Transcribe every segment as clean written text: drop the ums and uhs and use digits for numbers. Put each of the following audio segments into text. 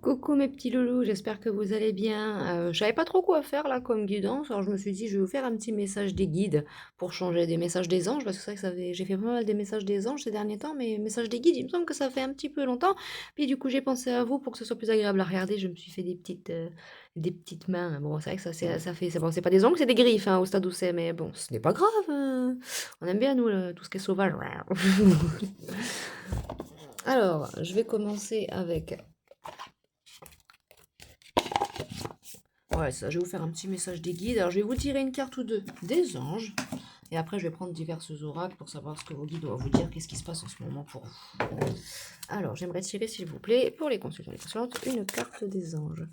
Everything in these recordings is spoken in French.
Coucou mes petits loulous, j'espère que vous allez bien. Je savais pas trop quoi faire là comme guidance, alors je me suis dit je vais vous faire un petit message des guides pour changer des messages des anges, parce que c'est vrai que j'ai fait pas mal des messages des anges ces derniers temps, mais messages des guides, il me semble que ça fait un petit peu longtemps. Puis du coup j'ai pensé à vous pour que ce soit plus agréable à regarder, je me suis fait des petites mains. Bon, c'est vrai que ça fait, c'est pas des ongles, c'est des griffes hein, au stade où c'est, mais bon, ce n'est pas grave. On aime bien nous tout ce qui est sauvage. Alors, je vais commencer avec. Ouais, ça, je vais vous faire un petit message des guides. Alors, je vais vous tirer une carte ou deux des anges. Et après, je vais prendre diverses oracles pour savoir ce que vos guides doivent vous dire, qu'est-ce qui se passe en ce moment pour vous. Alors, j'aimerais tirer, s'il vous plaît, pour les consultants et les consultantes, une carte des anges.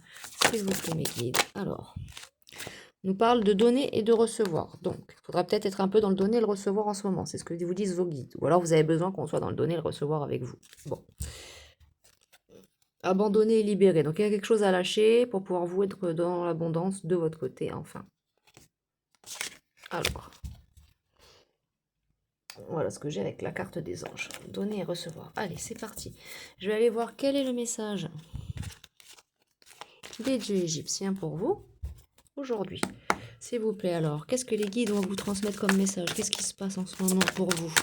S'il vous plaît, mes guides. Alors, nous parle de donner et de recevoir. Donc, il faudra peut-être être un peu dans le donner et le recevoir en ce moment. C'est ce que vous disent vos guides. Ou alors, vous avez besoin qu'on soit dans le donner et le recevoir avec vous. Bon. Abandonner et libérer. Donc, il y a quelque chose à lâcher pour pouvoir vous être dans l'abondance de votre côté, enfin. Alors, voilà ce que j'ai avec la carte des anges. Donner et recevoir. Allez, c'est parti. Je vais aller voir quel est le message des dieux égyptiens pour vous aujourd'hui. S'il vous plaît, alors, qu'est-ce que les guides vont vous transmettre comme message? Qu'est-ce qui se passe en ce moment pour vous?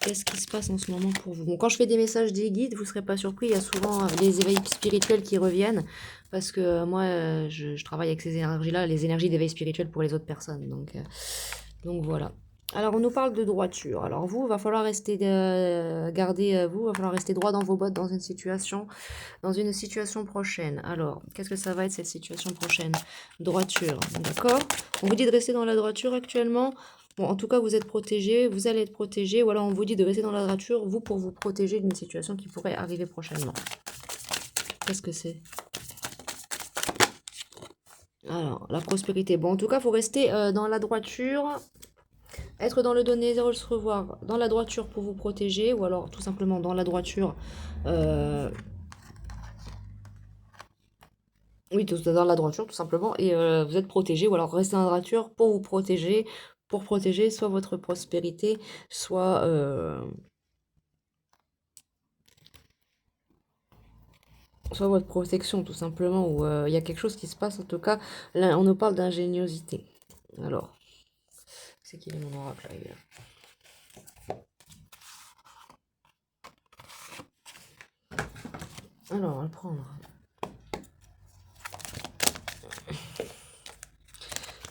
Qu'est-ce qui se passe en ce moment pour vous? Bon, quand je fais des messages des guides, vous ne serez pas surpris, il y a souvent des éveils spirituels qui reviennent, parce que moi, je travaille avec ces énergies-là, les énergies d'éveil spirituel pour les autres personnes. Donc voilà. Alors, on nous parle de droiture. Alors, vous, va falloir rester, va falloir rester droit dans vos bottes dans une situation prochaine. Alors, qu'est-ce que ça va être cette situation prochaine? Droiture, d'accord? On vous dit de rester dans la droiture actuellement. Bon, en tout cas, vous êtes protégé, vous allez être protégé, ou alors on vous dit de rester dans la droiture, vous, pour vous protéger d'une situation qui pourrait arriver prochainement. Qu'est-ce que c'est? Alors, la prospérité. Bon, en tout cas, il faut rester dans la droiture. Être dans le donner et recevoir dans la droiture pour vous protéger, ou alors tout simplement dans la droiture. Oui, dans la droiture tout simplement, et vous êtes protégé, ou alors restez dans la droiture pour protéger soit votre prospérité, soit votre protection tout simplement, ou il y a quelque chose qui se passe en tout cas. Là, on nous parle d'ingéniosité. Alors, c'est qui est mon oracle là, Alors, on va le prendre.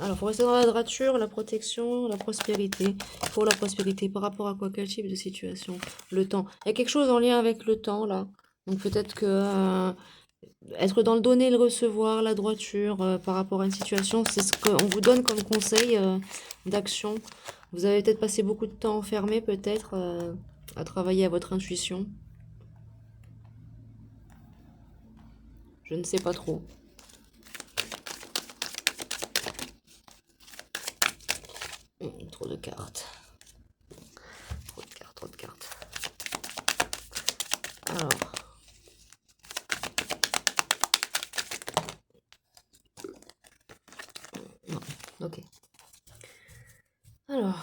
Alors, il faut rester dans la droiture, la protection, la prospérité. Pour la prospérité, par rapport à quoi? Quel type de situation? Le temps. Il y a quelque chose en lien avec le temps, là. Donc, peut-être que être dans le donner et le recevoir, la droiture, par rapport à une situation, c'est ce qu'on vous donne comme conseil d'action. Vous avez peut-être passé beaucoup de temps enfermé, peut-être, à travailler à votre intuition. Je ne sais pas trop. Trop de cartes. Trop de cartes, trop de cartes. Alors. Non, ok. Alors.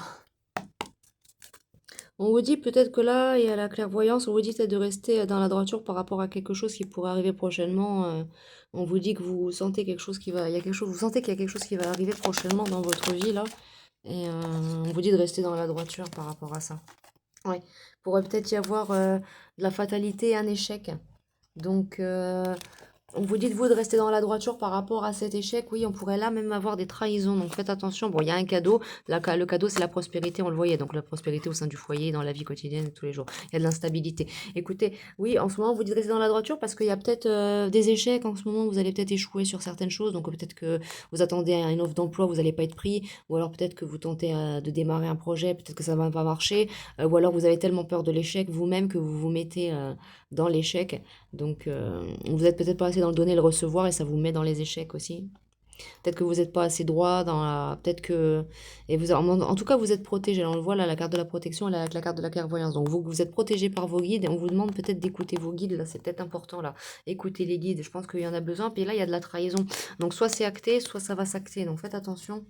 On vous dit peut-être que là, il y a la clairvoyance, on vous dit peut-être de rester dans la droiture par rapport à quelque chose qui pourrait arriver prochainement. On vous dit que vous sentez quelque chose qui va, il y a quelque chose, vous sentez qu'il y a quelque chose qui va arriver prochainement dans votre vie là. Et on vous dit de rester dans la droiture par rapport à ça. Ouais. Pourrait peut-être y avoir de la fatalité, un échec. Donc, on vous dit de vous de rester dans la droiture par rapport à cet échec. Oui, on pourrait là même avoir des trahisons. Donc faites attention. Bon, il y a un cadeau. Le cadeau, c'est la prospérité, on le voyait. Donc la prospérité au sein du foyer, dans la vie quotidienne, tous les jours. Il y a de l'instabilité. Écoutez, oui, en ce moment, vous dites de rester dans la droiture parce qu'il y a peut-être des échecs. En ce moment, vous allez peut-être échouer sur certaines choses. Donc peut-être que vous attendez à une offre d'emploi, vous n'allez pas être pris. Ou alors peut-être que vous tentez de démarrer un projet, peut-être que ça ne va pas marcher. Ou alors vous avez tellement peur de l'échec vous-même que vous vous mettez dans l'échec. Donc, vous êtes peut-être pas assez dans le donner et le recevoir et ça vous met dans les échecs aussi. Peut-être que vous n'êtes pas assez droit dans la. Peut-être que. Et vous, en tout cas, vous êtes protégé. On le voit là, la carte de la protection, elle est avec la carte de la clairvoyance. Donc, vous êtes protégé par vos guides et on vous demande peut-être d'écouter vos guides. Là, c'est peut-être important là. Écoutez les guides. Je pense qu'il y en a besoin. Puis là, il y a de la trahison. Donc, soit c'est acté, soit ça va s'acter. Donc, faites attention.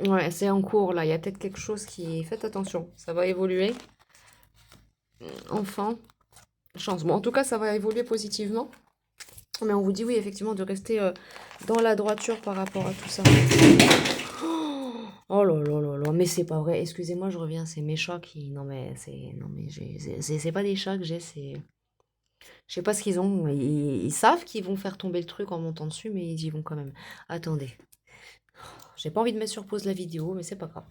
Ouais, c'est en cours là. Il y a peut-être quelque chose qui. Faites attention. Ça va évoluer. Enfant. chance. Bon, en tout cas, ça va évoluer positivement. Mais on vous dit oui, effectivement, de rester dans la droiture par rapport à tout ça. Oh là là là là, mais c'est pas vrai. Excusez-moi, je reviens, c'est mes chats qui... Non mais c'est pas des chats que j'ai, c'est... Je sais pas ce qu'ils ont. Ils savent qu'ils vont faire tomber le truc en montant dessus, mais ils y vont quand même. Attendez. J'ai pas envie de mettre sur pause la vidéo, mais c'est pas grave.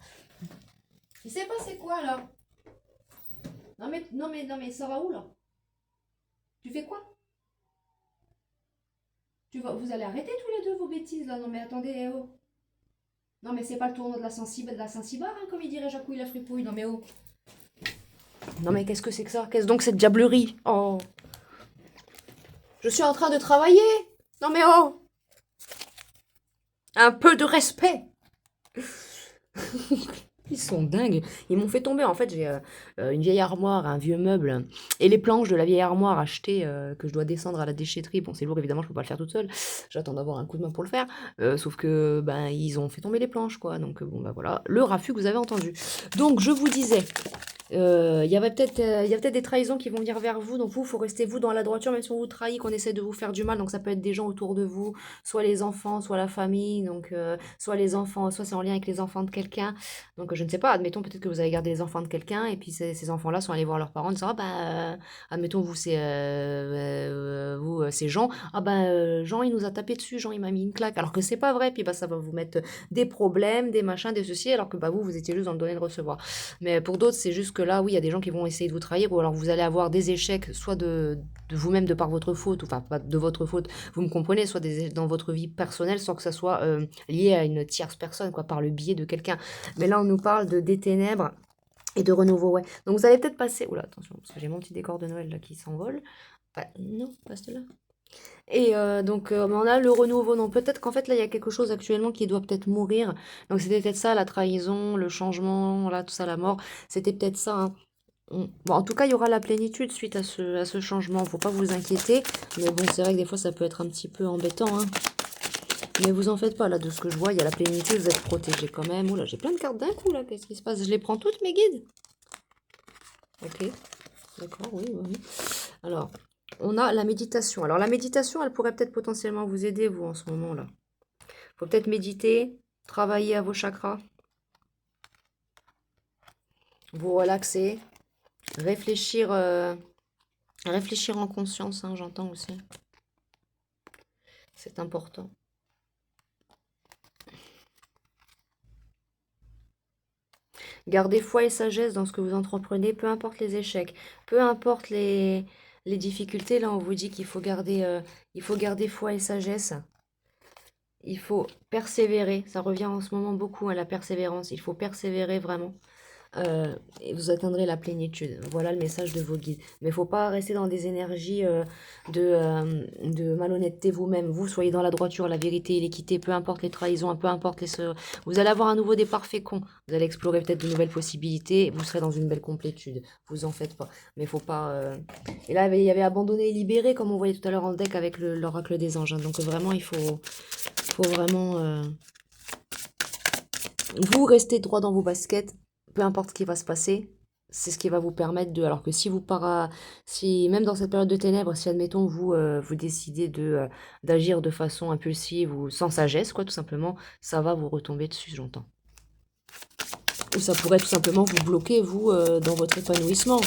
Il s'est passé quoi là? Non mais, ça va où là? Tu fais quoi? Vous allez arrêter tous les deux vos bêtises là? Non mais attendez, oh. Non mais c'est pas le tournoi de la Saint-Cybar, hein, comme il dirait Jacouille la fripouille. Non mais oh. Non mais qu'est-ce que c'est que ça? Qu'est-ce donc cette diablerie? Oh. Je suis en train de travailler. Non mais oh. Un peu de respect. Ils sont dingues. Ils m'ont fait tomber. En fait, j'ai une vieille armoire, un vieux meuble et les planches de la vieille armoire achetées que je dois descendre à la déchetterie. Bon, c'est lourd, évidemment, je peux pas le faire toute seule. J'attends d'avoir un coup de main pour le faire. Sauf que, ben, ils ont fait tomber les planches, quoi. Donc, bon, ben voilà, le raffut que vous avez entendu. Donc, je vous disais, il y a peut-être des trahisons qui vont venir vers vous. Donc, vous, il faut rester vous dans la droiture, même si on vous trahit, qu'on essaie de vous faire du mal. Donc, ça peut être des gens autour de vous, soit les enfants, soit la famille. Donc, soit les enfants, soit c'est en lien avec les enfants de quelqu'un. Donc, je ne sais pas, admettons peut-être que vous avez gardé les enfants de quelqu'un et puis ces enfants-là sont allés voir leurs parents en disant, ah bah, admettons vous, c'est Jean, ah bah, Jean, il nous a tapé dessus, Jean, il m'a mis une claque, alors que c'est pas vrai, puis bah, ça va vous mettre des problèmes, des machins, des ceci, alors que bah, vous étiez juste dans le donner et le recevoir. Mais pour d'autres, c'est juste que là, oui, il y a des gens qui vont essayer de vous trahir, ou alors vous allez avoir des échecs, soit de vous-même de par votre faute, enfin pas de votre faute, vous me comprenez, soit dans votre vie personnelle, sans que ça soit lié à une tierce personne, quoi, par le biais de quelqu'un. Mais là, on nous parle des ténèbres et de renouveau, ouais. Donc vous allez peut-être passer... Oula, attention, parce que j'ai mon petit décor de Noël là qui s'envole. Ah, non, pas celui-là. Et donc on a le renouveau. Donc peut-être qu'en fait là, il y a quelque chose actuellement qui doit peut-être mourir. Donc c'était peut-être ça, la trahison, le changement, là, tout ça, la mort. C'était peut-être ça, hein. Bon, en tout cas, il y aura la plénitude suite à ce changement. Faut pas vous inquiéter. Mais bon, c'est vrai que des fois, ça peut être un petit peu embêtant, hein. Mais vous en faites pas, là, de ce que je vois, il y a la plénitude, vous êtes protégés quand même. Oula, j'ai plein de cartes d'un coup, là, qu'est-ce qui se passe? Je les prends toutes, mes guides? Ok, d'accord, oui, oui, oui. Alors, on a la méditation. Alors, la méditation, elle pourrait peut-être potentiellement vous aider, vous, en ce moment-là. Faut peut-être méditer, travailler à vos chakras, vous relaxer, réfléchir, réfléchir en conscience, hein, j'entends aussi. C'est important. Gardez foi et sagesse dans ce que vous entreprenez, peu importe les échecs, peu importe les difficultés. Là, on vous dit qu'il faut garder foi et sagesse. Il faut persévérer. Ça revient en ce moment beaucoup à la persévérance. Il faut persévérer vraiment. Et vous atteindrez la plénitude. Voilà le message de vos guides. Mais il ne faut pas rester dans des énergies de malhonnêteté vous-même. Vous, soyez dans la droiture, la vérité, l'équité, peu importe les trahisons, peu importe les... Vous allez avoir un nouveau départ fécond. Vous allez explorer peut-être de nouvelles possibilités. Vous serez dans une belle complétude. Vous en faites pas. Mais il faut pas... Et là, il y avait abandonné et libéré, comme on voyait tout à l'heure en deck avec l'oracle des anges, hein. Donc vraiment, il faut vraiment... Vous restez droit dans vos baskets. Peu importe ce qui va se passer, c'est ce qui va vous permettre de... Alors que si si même dans cette période de ténèbres, si admettons vous décidez d'agir de façon impulsive ou sans sagesse, quoi, tout simplement, ça va vous retomber dessus, j'entends. Ou ça pourrait tout simplement vous bloquer, vous, dans votre épanouissement.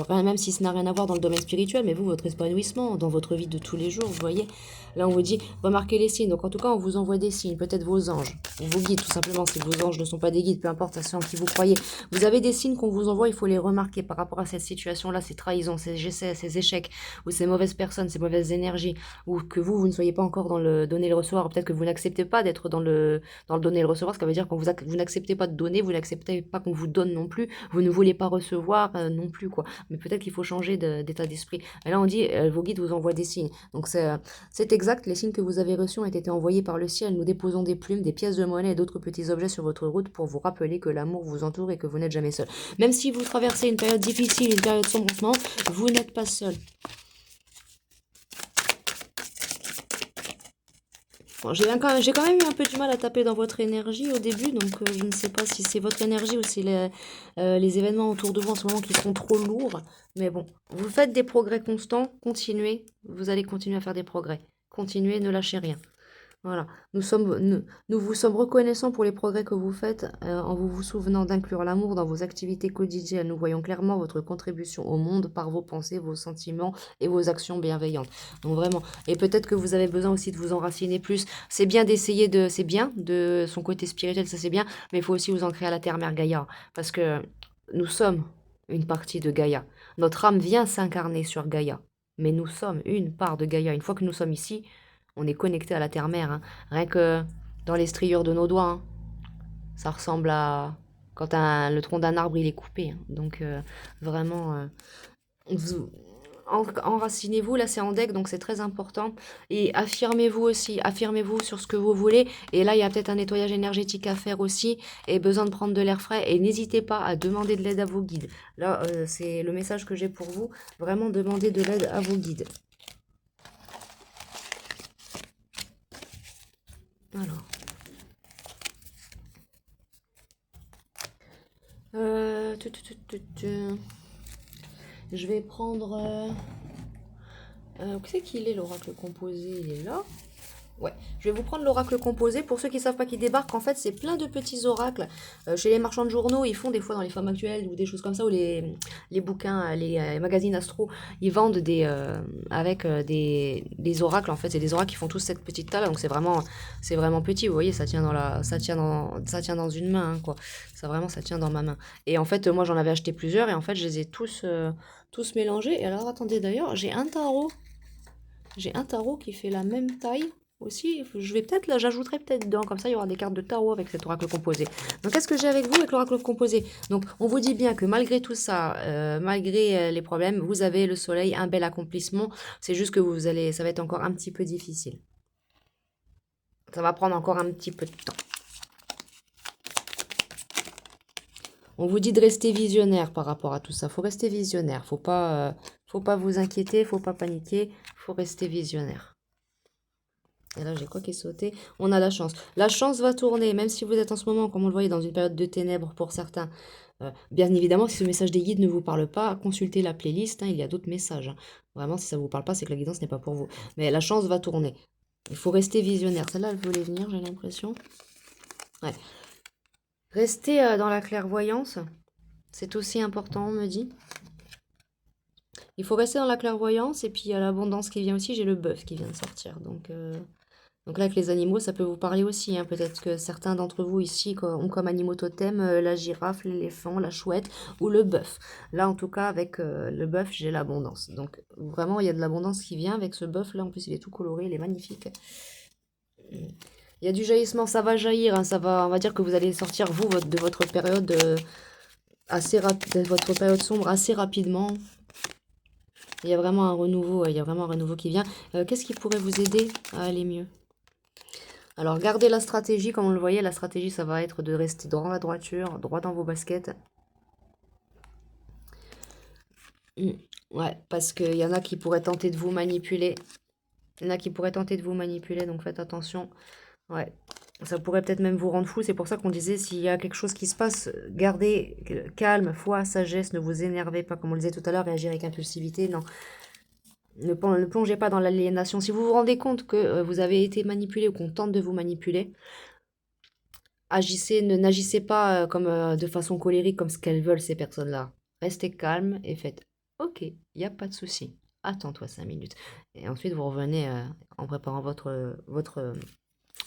Même si ça n'a rien à voir dans le domaine spirituel, mais vous, votre épanouissement, dans votre vie de tous les jours, vous voyez. Là, on vous dit, remarquez les signes. Donc, en tout cas, on vous envoie des signes, peut-être vos anges, ou vos guides, tout simplement, si vos anges ne sont pas des guides, peu importe à ceux en qui vous croyez. Vous avez des signes qu'on vous envoie, il faut les remarquer par rapport à cette situation-là, ces trahisons, ces essais, ces échecs, ou ces mauvaises personnes, ces mauvaises énergies, ou que vous ne soyez pas encore dans le donner et le recevoir, peut-être que vous n'acceptez pas d'être dans le donner et le recevoir, ce qui veut dire que vous n'acceptez pas de donner, vous n'acceptez pas qu'on vous donne non plus, vous ne voulez pas recevoir non plus, quoi. Mais peut-être qu'il faut changer d'état d'esprit. Et là, on dit, vos guides vous envoient des signes. Donc, c'est exact, les signes que vous avez reçus ont été envoyés par le ciel. Nous déposons des plumes, des pièces de monnaie et d'autres petits objets sur votre route pour vous rappeler que l'amour vous entoure et que vous n'êtes jamais seul. Même si vous traversez une période difficile, une période sombrement, vous n'êtes pas seul. Bon, j'ai quand même eu un peu du mal à taper dans votre énergie au début, donc je ne sais pas si c'est votre énergie ou si les événements autour de vous en ce moment qui sont trop lourds. Mais bon, vous faites des progrès constants, continuez, vous allez continuer à faire des progrès. Continuez, ne lâchez rien. Voilà, nous vous sommes reconnaissants pour les progrès que vous faites en vous souvenant d'inclure l'amour dans vos activités quotidiennes. Nous voyons clairement votre contribution au monde par vos pensées, vos sentiments et vos actions bienveillantes. Donc vraiment, et peut-être que vous avez besoin aussi de vous enraciner plus. C'est bien c'est bien de son côté spirituel, ça c'est bien, mais il faut aussi vous ancrer à la terre-mère Gaïa, parce que nous sommes une partie de Gaïa. Notre âme vient s'incarner sur Gaïa, mais nous sommes une part de Gaïa. Une fois que nous sommes ici, on est connecté à la terre-mère, hein. Rien que dans les striures de nos doigts, hein. Ça ressemble à quand le tronc d'un arbre il est coupé, hein. Donc vraiment, enracinez-vous, là c'est en deck, donc c'est très important. Et affirmez-vous aussi, affirmez-vous sur ce que vous voulez. Et là, il y a peut-être un nettoyage énergétique à faire aussi, et besoin de prendre de l'air frais. Et n'hésitez pas à demander de l'aide à vos guides. Là, c'est le message que j'ai pour vous. Vraiment demander de l'aide à vos guides. Alors. Je vais prendre... où c'est qu'il est l'oracle composé? Il est là. Ouais, je vais vous prendre l'oracle composé. Pour ceux qui ne savent pas qui débarque, en fait, c'est plein de petits oracles. Chez les marchands de journaux, ils font des fois dans les femmes actuelles ou des choses comme ça, ou les bouquins, les magazines astro, ils vendent avec des oracles. En fait, c'est des oracles qui font tous cette petite taille, donc c'est vraiment petit. Vous voyez, ça tient dans une main, hein, quoi. Ça tient dans ma main. Et en fait, moi, j'en avais acheté plusieurs et en fait, je les ai tous mélangés. Et alors, attendez, d'ailleurs, j'ai un tarot. J'ai un tarot qui fait la même taille aussi. J'ajouterai peut-être dedans, comme ça il y aura des cartes de tarot avec cet oracle composé. Donc qu'est-ce que j'ai avec vous avec l'oracle composé? Donc on vous dit bien que malgré tout ça, malgré les problèmes, vous avez le soleil, un bel accomplissement. C'est juste que ça va être encore un petit peu difficile. Ça va prendre encore un petit peu de temps. On vous dit de rester visionnaire par rapport à tout ça. Faut rester visionnaire. Faut pas vous inquiéter, faut pas paniquer. Faut rester visionnaire. Et là, j'ai quoi qui est sauté? On a la chance. La chance va tourner, même si vous êtes en ce moment, comme on le voyait, dans une période de ténèbres pour certains. Bien évidemment, si ce message des guides ne vous parle pas, consultez la playlist, hein, il y a d'autres messages, hein. Vraiment, si ça ne vous parle pas, c'est que la guidance n'est pas pour vous. Mais la chance va tourner. Il faut rester visionnaire. Celle-là, elle voulait venir, j'ai l'impression. Ouais. Rester dans la clairvoyance, c'est aussi important, on me dit. Il faut rester dans la clairvoyance, et puis il y a l'abondance qui vient aussi. J'ai le bœuf qui vient de sortir, donc là, avec les animaux, ça peut vous parler aussi, hein. Peut-être que certains d'entre vous ici ont comme animaux totems la girafe, l'éléphant, la chouette ou le bœuf. Là, en tout cas, avec le bœuf, j'ai l'abondance. Donc, vraiment, il y a de l'abondance qui vient avec ce bœuf-là. En plus, il est tout coloré, il est magnifique. Il y a du jaillissement, ça va jaillir, hein, on va dire que vous allez sortir, vous, de votre période de votre période sombre assez rapidement. Il y a vraiment un renouveau, qui vient. Qu'est-ce qui pourrait vous aider à aller mieux? Alors, gardez la stratégie, comme on le voyait, la stratégie, ça va être de rester droit dans la droiture, droit dans vos baskets. Ouais, parce qu'il y en a qui pourraient tenter de vous manipuler. Il y en a qui pourraient tenter de vous manipuler, donc faites attention. Ouais, ça pourrait peut-être même vous rendre fou. C'est pour ça qu'on disait, s'il y a quelque chose qui se passe, gardez calme, foi, sagesse, ne vous énervez pas, comme on le disait tout à l'heure, réagir avec impulsivité, non. Ne plongez pas dans l'aliénation. Si vous vous rendez compte que vous avez été manipulé ou qu'on tente de vous manipuler, n'agissez pas comme de façon colérique comme ce qu'elles veulent ces personnes-là. Restez calme et faites OK, il n'y a pas de souci. Attends-toi 5 minutes. Et ensuite vous revenez en préparant votre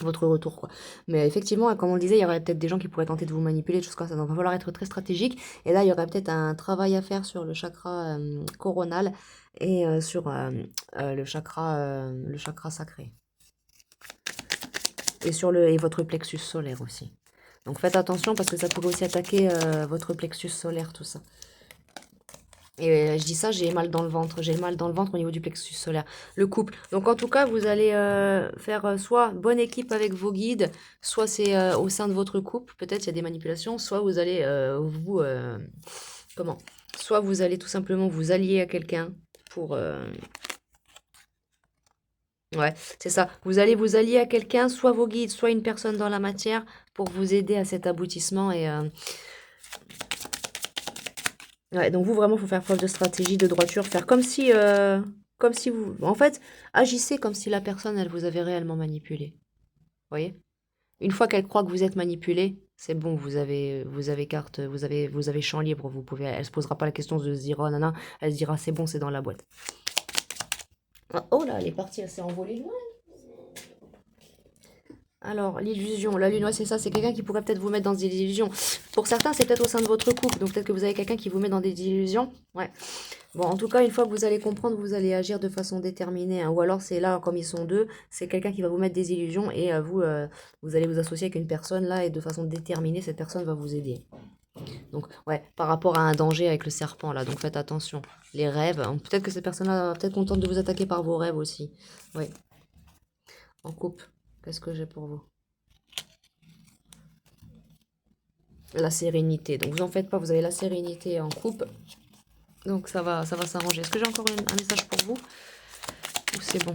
retour, quoi. Mais effectivement, comme on le disait, il y aurait peut-être des gens qui pourraient tenter de vous manipuler, des choses comme ça. Donc il va falloir être très stratégique. Et là, il y aurait peut-être un travail à faire sur le chakra coronal et sur le chakra sacré. Et sur votre plexus solaire aussi. Donc faites attention parce que ça pourrait aussi attaquer votre plexus solaire, tout ça. Et je dis ça, j'ai mal dans le ventre. J'ai mal dans le ventre au niveau du plexus solaire. Le couple. Donc en tout cas, vous allez faire soit bonne équipe avec vos guides, soit c'est au sein de votre couple. Peut-être il y a des manipulations. Soit vous allez comment? Soit vous allez tout simplement vous allier à quelqu'un pour Ouais, c'est ça. Vous allez vous allier à quelqu'un, soit vos guides, soit une personne dans la matière, pour vous aider à cet aboutissement. Et ouais, donc vous, vraiment, il faut faire preuve de stratégie, de droiture, faire comme si vous... En fait, agissez comme si la personne, elle vous avait réellement manipulé. Vous voyez? Une fois qu'elle croit que vous êtes manipulé, c'est bon, vous avez carte, vous avez champ libre, vous pouvez, elle se posera pas la question de se dire, oh nana, elle se dira, c'est bon, c'est dans la boîte. Ah, oh là, elle est partie, elle s'est envolée loin. Alors, l'illusion, la lune, ouais, c'est ça, c'est quelqu'un qui pourrait peut-être vous mettre dans des illusions. Pour certains, c'est peut-être au sein de votre couple, donc peut-être que vous avez quelqu'un qui vous met dans des illusions. Ouais. Bon, en tout cas, une fois que vous allez comprendre, vous allez agir de façon déterminée, hein. Ou alors, c'est là, comme ils sont deux, c'est quelqu'un qui va vous mettre des illusions et vous allez vous associer avec une personne là et de façon déterminée, cette personne va vous aider. Donc, ouais, par rapport à un danger avec le serpent là, donc faites attention. Les rêves, hein, peut-être que cette personne-là va peut-être contente de vous attaquer par vos rêves aussi. Oui, en couple, qu'est-ce que j'ai pour vous? La sérénité. Donc, vous en faites pas, vous avez la sérénité en couple. Donc, ça va s'arranger. Est-ce que j'ai encore un message pour vous? Ou c'est bon?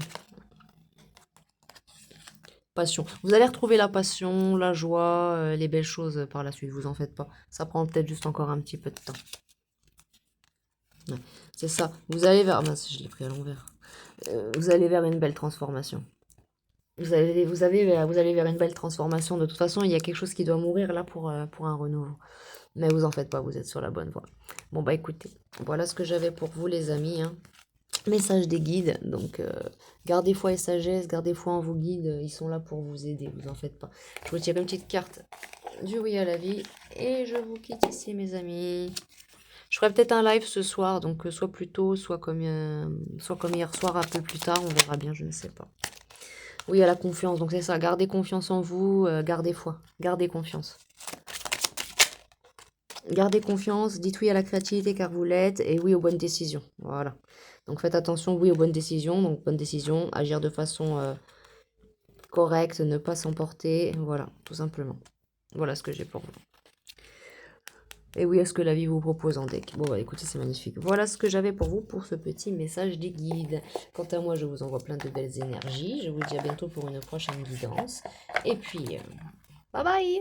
Passion. Vous allez retrouver la passion, la joie, les belles choses par la suite, vous en faites pas. Ça prend peut-être juste encore un petit peu de temps. Ouais, c'est ça. Vous allez vers... Ah mince, je l'ai pris à l'envers. Vous allez vers une belle transformation. Vous allez vers une belle transformation. De toute façon, il y a quelque chose qui doit mourir là pour un renouveau. Mais vous en faites pas, vous êtes sur la bonne voie. Bon bah écoutez, voilà ce que j'avais pour vous les amis, hein. Message des guides, donc gardez foi et sagesse, gardez foi en vos guides, ils sont là pour vous aider, vous en faites pas. Je vous tire une petite carte du oui à la vie et je vous quitte ici mes amis. Je ferai peut-être un live ce soir, donc soit plus tôt, soit comme hier soir, un peu plus tard, on verra bien, je ne sais pas. Oui, à la confiance, donc c'est ça, gardez confiance en vous, gardez foi, gardez confiance. Gardez confiance, dites oui à la créativité car vous l'êtes, et oui aux bonnes décisions. Voilà. Donc faites attention, oui aux bonnes décisions. Donc bonne décision, agir de façon correcte, ne pas s'emporter. Voilà, tout simplement. Voilà ce que j'ai pour vous. Et oui, à ce que la vie vous propose en deck. Bon, bah écoutez, c'est magnifique. Voilà ce que j'avais pour vous pour ce petit message des guides. Quant à moi, je vous envoie plein de belles énergies. Je vous dis à bientôt pour une prochaine guidance. Et puis, bye bye!